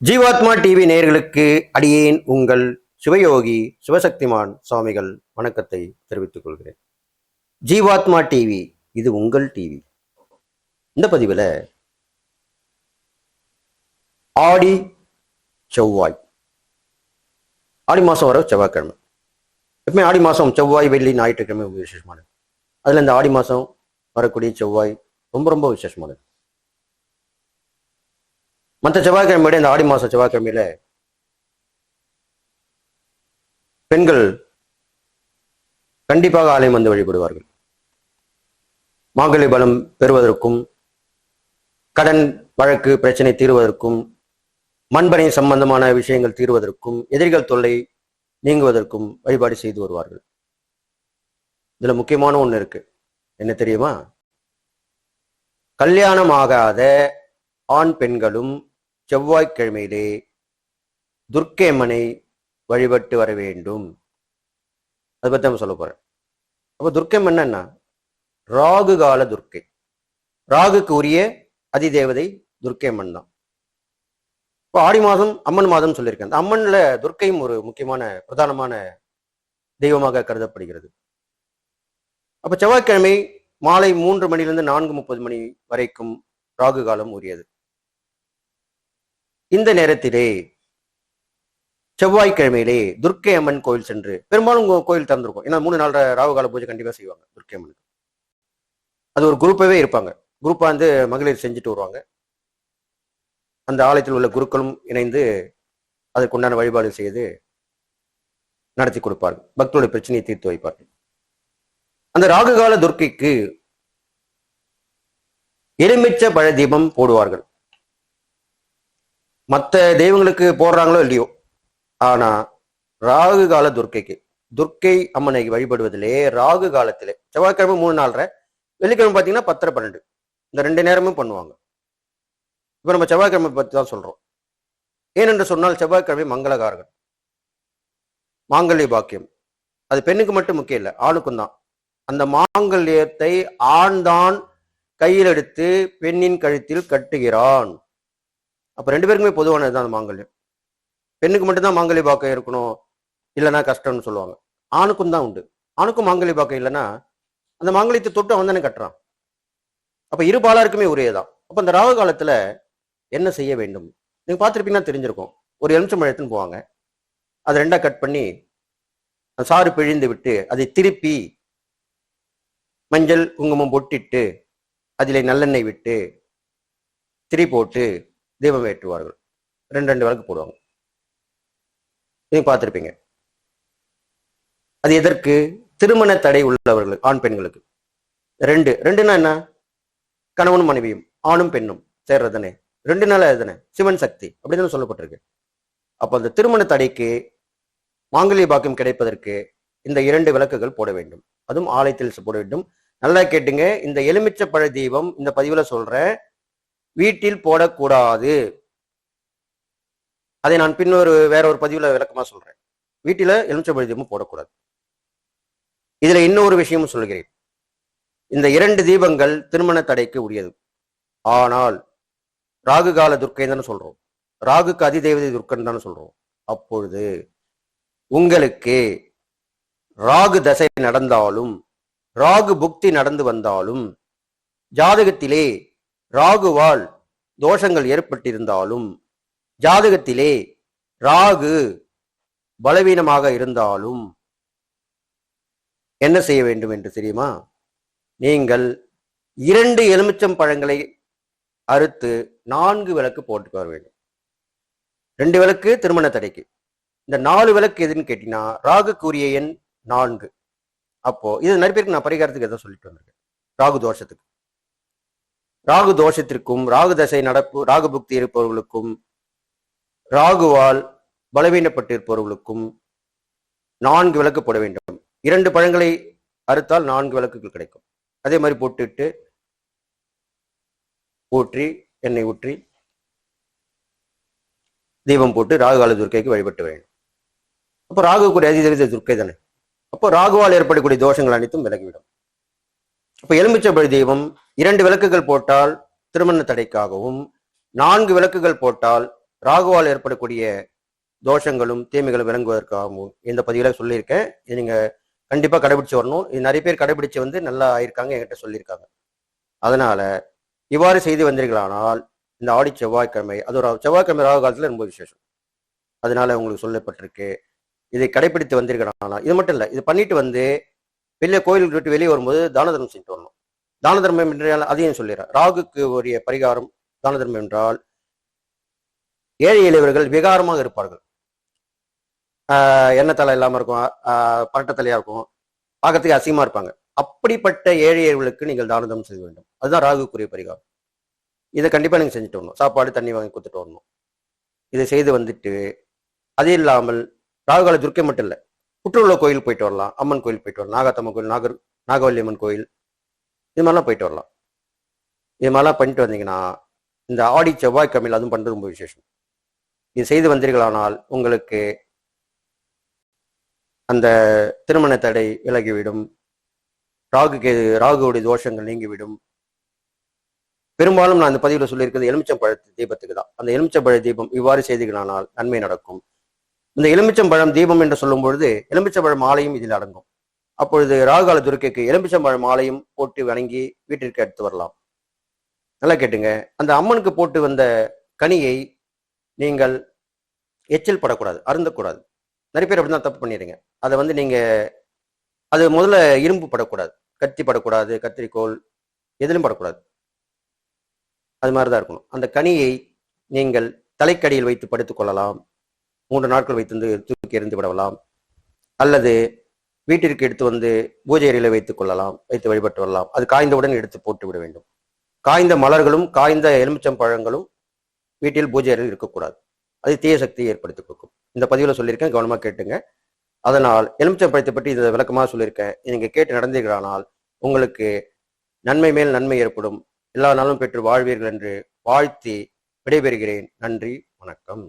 ஜீவாத்மா டிவி நேயர்களுக்கு அடியேன் உங்கள் சிவயோகி சிவசக்திமான் சுவாமிகள் வணக்கத்தை தெரிவித்துக் கொள்கிறேன். ஜீவாத்மா டிவி இது உங்கள் டிவி. இந்த பதிவில் ஆடி செவ்வாய், ஆடி மாதம் வர செவ்வாய்க்கிழமை, எப்பவுமே ஆடி மாதம் செவ்வாய் வெள்ளி ஞாயிற்றுக்கிழமை ரொம்ப விசேஷமானது. அதில் இந்த ஆடி மாதம் வரக்கூடிய செவ்வாய் ரொம்ப ரொம்ப விசேஷமானது. மற்ற செவ்வாய்க்கிழமையோட இந்த ஆடி மாதம் செவ்வாய்க்கிழமையில பெண்கள் கண்டிப்பாக ஆலயம் வந்து வழிபடுவார்கள். மாங்கல்ய பலம் பெறுவதற்கும், கடன் வழக்கு பிரச்சனை தீர்வதற்கும், மண்பனை சம்பந்தமான விஷயங்கள் தீர்வதற்கும், எதிரிகள் தொல்லை நீங்குவதற்கும் வழிபாடு செய்து வருவார்கள். இதுல முக்கியமான ஒண்ணு இருக்கு, என்ன தெரியுமா? கல்யாணம் ஆகாத ஆண் பெண்களும் செவ்வாய்க்கிழமையிலே துர்க்கை அம்மனை வழிபட்டு வர வேண்டும். அதை பத்தி நம்ம சொல்ல போறேன். அப்ப துர்க்கை அம்மன் என்ன? ராகு கால துர்க்கை, ராகுக்கு உரிய அதிதேவதை துர்க்கை அம்மன் தான். இப்போ ஆடி மாதம் அம்மன் மாதம் சொல்லியிருக்கேன். அந்த அம்மன்ல துர்க்கையும் ஒரு முக்கியமான பிரதானமான தெய்வமாக கருதப்படுகிறது. அப்ப செவ்வாய்க்கிழமை மாலை 3 மணிலிருந்து 4:30 மணி வரைக்கும் ராகு காலம் உரியது. இந்த நேரத்திலே செவ்வாய்க்கிழமையிலே துர்க்கை அம்மன் கோயில் சென்று, பெரும்பாலும் கோயில் திறந்திருக்கும், ஏன்னா 3 நாள் ராகு கால பூஜை கண்டிப்பா செய்வாங்க துர்க்கை அம்மனுக்கு. அது ஒரு குரூப்பாவே இருப்பாங்க. குரூப்பா வந்து மகளிர் செஞ்சுட்டு வருவாங்க. அந்த ஆலயத்தில் உள்ள குருக்களும் இணைந்து அதற்குண்டான வழிபாடு செய்து நடத்தி கொடுப்பார்கள். பக்தருடைய பிரச்சனையை தீர்த்து வைப்பார்கள். அந்த ராகுகால துர்க்கைக்கு எலுமிச்சை பழ தீபம் போடுவார்கள். மற்ற தெய்வங்களுக்கு போடுறாங்களோ இல்லையோ, ஆனா ராகு கால துர்க்கைக்கு, துர்க்கை அம்மனை வழிபடுவதிலே ராகு காலத்திலே செவ்வாய்க்கிழமை 3 நாள்ற, வெள்ளிக்கிழமை பார்த்தீங்கன்னா 10, 12 இந்த 2 நேரமும் பண்ணுவாங்க. இப்ப நம்ம செவ்வாய்க்கிழமை பத்தி தான் சொல்றோம். ஏனென்று சொன்னால் செவ்வாய்க்கிழமை மங்களகாரகன், மாங்கல்ய பாக்கியம். அது பெண்ணுக்கு மட்டும் முக்கியம் இல்லை, ஆணுக்கும் தான். அந்த மாங்கல்யத்தை ஆண் தான் கையில் எடுத்து பெண்ணின் கழுத்தில் கட்டுகிறான். அப்ப 2 பேருக்குமே பொதுவானதுதான் அந்த மாங்கல்யம். பெண்ணுக்கு மட்டும்தான் மாங்கல்ய பாக்கம் இருக்கணும், இல்லைன்னா கஷ்டம்னு சொல்லுவாங்க. ஆணுக்கும் தான் உண்டு. ஆணுக்கும் மாங்கல்ய பாக்கம் இல்லைன்னா அந்த மாங்கல்யத்தை தொட்டு அவன் தானே கட்டுறான். அப்ப இரு பாலாருக்குமே உரியதான். அப்ப அந்த ராகு காலத்துல என்ன செய்ய வேண்டும்? நீங்க பார்த்துருப்பீங்கன்னா தெரிஞ்சிருக்கும். ஒரு எலுமிச்சம்பழத்துன்னு போவாங்க, அதை 2ஆ கட் பண்ணி சாறு பிழிந்து விட்டு அதை திருப்பி மஞ்சள் குங்குமம் பொட்டிட்டு அதிலே நல்லெண்ணெய் விட்டு திரி போட்டு தீபம் ஏற்றுவார்கள். 2 விளக்கு போடுவாங்க. நீங்க பார்த்திருப்பீங்க. அது எதற்கு? திருமண தடை உள்ளவர்களுக்கு, ஆண் பெண்களுக்கு. 2னா என்ன? கணவனும் மனைவியும், ஆணும் பெண்ணும் சேர்றதுனே 2 நாள் அதுதானே சிவன் சக்தி அப்படின்னு சொல்லப்பட்டிருக்கு. அப்ப அந்த திருமண தடைக்கு, மாங்கல்ய பாக்கியம் கிடைப்பதற்கு இந்த 2 விளக்குகள் போட வேண்டும். அதுவும் ஆலயத்தில் போட வேண்டும். நல்லா கேட்டுங்க. இந்த எலுமிச்சை பழ தீபம் இந்த பதிவுல சொல்றேன், வீட்டில் போடக்கூடாது. அதை நான் வேற ஒரு பதிவுல விளக்கமா சொல்றேன். வீட்டில எலுமிச்சை பழ தீபம் போடக்கூடாது. இதுல இன்னொரு விஷயமும் சொல்கிறேன். இந்த 2 தீபங்கள் திருமண தடைக்கு உரியது. ஆனால் ராகு கால துர்க்கை தானே சொல்றோம், ராகுக்கு அதிதேவதை துர்க்கன் தானே சொல்றோம். அப்பொழுது உங்களுக்கு ராகு தசை நடந்தாலும், ராகு புக்தி நடந்து வந்தாலும், ஜாதகத்திலே ராகுவால் தோஷங்கள் ஏற்பட்டிருந்தாலும், ஜாதகத்திலே ராகு பலவீனமாக இருந்தாலும் என்ன செய்ய வேண்டும் என்று தெரியுமா? நீங்கள் 2 எலுமிச்சம் பழங்களை அறுத்து 4 விளக்கு போட்டு வர வேண்டும். 2 விளக்கு திருமண தடைக்கு, இந்த 4 விளக்கு எதுன்னு கேட்டீங்கன்னா ராகுக்குரிய எண் 4. அப்போ இது நிறைய பேருக்கு நான் பரிகாரத்துக்கு எதாவது சொல்லிட்டு வந்திருக்கேன். ராகு தோஷத்துக்கு, ராகு தோஷத்திற்கும், ராகு தசை நடப்பு, ராகு புக்தி இருப்பவர்களுக்கும், ராகுவால் பலவீனப்பட்டிருப்பவர்களுக்கும் 4 விளக்கு போட வேண்டும். 2 பழங்களை அறுத்தால் 4 விளக்குகள் கிடைக்கும். அதே மாதிரி போட்டுட்டு ஊற்றி எண்ணெய் ஊற்றி தீபம் போட்டு ராகுகால துர்க்கைக்கு வழிபட்டு வேண்டும். அப்போ ராகுக்குரிய அதிதேவதை துர்க்கை தானே. அப்போ ராகுவால் ஏற்படக்கூடிய தோஷங்கள் அனைத்தும் விலகிவிடும். அப்ப எலுமிச்சை பழ தீபம் 2 விளக்குகள் போட்டால் திருமண தடைக்காகவும், 4 விளக்குகள் போட்டால் ராகுவால் ஏற்படக்கூடிய தோஷங்களும் தீமைகளும் விளங்குவதற்காகவும் இந்த பதிவில் சொல்லியிருக்கேன். இது நீங்க கண்டிப்பா கடைபிடிச்சு வரணும். இது நிறைய பேர் கடைபிடிச்சு வந்து நல்லா ஆயிருக்காங்க, என்கிட்ட சொல்லியிருக்காங்க. அதனால இவ்வாறு செய்து வந்தீர்களானால் இந்த ஆடி செவ்வாய்க்கிழமை, அது ஒரு செவ்வாய்க்கிழமை ராகு காலத்துல ரொம்ப விசேஷம். அதனால உங்களுக்கு சொல்லப்பட்டிருக்கு. இதை கடைபிடித்து வந்தீர்களானால், இது மட்டும் இல்லை, இது பண்ணிட்டு வந்து வெளியே கோயிலுக்கு விட்டு வெளியே வரும்போது தான தர்மம் செஞ்சுட்டு வரணும். தான தர்மம் என்றால் அதையும் சொல்லிடுறேன். ராகுக்கு உரிய பரிகாரம் தான தர்மம் என்றால், ஏழை எளியவர்கள் விகாரமாக இருப்பார்கள். எண்ணெய் தலை இல்லாம இருக்கும், பரட்ட தலையா இருக்கும், பார்க்கறதுக்கு அசிங்கமா இருப்பாங்க. அப்படிப்பட்ட ஏழையர்களுக்கு நீங்கள் தான தர்மம் செய்ய வேண்டும். அதுதான் ராகுக்குரிய பரிகாரம். இதை கண்டிப்பா நீங்க செஞ்சுட்டு வரணும். சாப்பாடு தண்ணி வாங்கி கொடுத்துட்டு வரணும். இதை செய்து வந்துட்டு, அது இல்லாமல் ராகுகால துர்க்கை மட்டும் இல்லை, புற்றுள்ள கோயில் போயிட்டு வரலாம், அம்மன் கோயில் போயிட்டு வரலாம், நாகாத்தம்மன் கோயில், நாகவல்லி அம்மன் கோயில், இது மாதிரிலாம் போயிட்டு வரலாம். இது மாதிரிலாம் பண்ணிட்டு வந்தீங்கன்னா இந்த ஆடி செவ்வாய்க்கிழமையில் அதுவும் பண்றது ரொம்ப விசேஷம். இது செய்து வந்தீர்களானால் உங்களுக்கு அந்த திருமண தடை விலகிவிடும், ராகுவுடைய தோஷங்கள் நீங்கிவிடும். பெரும்பாலும் நான் இந்த பதிவில் சொல்லியிருக்கிறது எலுமிச்சம்பழ தீபத்துக்கு தான். அந்த எலுமிச்சம்பழ தீபம் இவ்வாறு செய்தீர்களானால் நன்மை நடக்கும். இந்த எலுமிச்சம்பழம் தீபம் என்று சொல்லும் பொழுது எலுமிச்சம்பழ மாலையும் இதில் அடங்கும். அப்பொழுது ராகுகால துர்க்கைக்கு எலுமிச்சம்பழ மாலையும் போட்டு வணங்கி வீட்டிற்கு எடுத்து வரலாம். நல்லா கேட்டுங்க. அந்த அம்மனுக்கு போட்டு வந்த கனியை நீங்கள் எச்சில் படக்கூடாது, அருந்தக்கூடாது. நிறைய பேர் அப்படிதான் தப்பு பண்ணிடுங்க. அதை வந்து நீங்க அது முதல்ல இரும்பு படக்கூடாது, கத்தி படக்கூடாது, கத்திரிக்கோள் எதிலும் படக்கூடாது. அது மாதிரிதான் இருக்கணும். அந்த கனியை நீங்கள் தலைக்கடியில் வைத்து படுத்துக் கொள்ளலாம். 3 நாட்கள் வைத்து தூக்கி எறிந்து விடலாம். அல்லது வீட்டிற்கு எடுத்து வந்து பூஜை அறையில வைத்துக் கொள்ளலாம், வைத்து வழிபட்டு வரலாம். அது காய்ந்தவுடன் எடுத்து போட்டு விட வேண்டும். காய்ந்த மலர்களும் காய்ந்த எலுமிச்சம்பழங்களும் வீட்டில் பூஜை அறையில் இருக்கக்கூடாது. அது தீய சக்தியை ஏற்படுத்தி கொடுக்கும். இந்த பதிவில் சொல்லியிருக்கேன், கவனமா கேட்டுங்க. அதனால் எலுமிச்சம்பழத்தை பற்றி இதை விளக்கமாக சொல்லியிருக்கேன். நீங்க கேட்டு நடந்தீர்களானால் உங்களுக்கு நன்மை மேல் நன்மை ஏற்படும். எல்லா நாளும் பெற்று வாழ்வீர்கள் என்று வாழ்த்தி விடைபெறுகிறேன். நன்றி, வணக்கம்.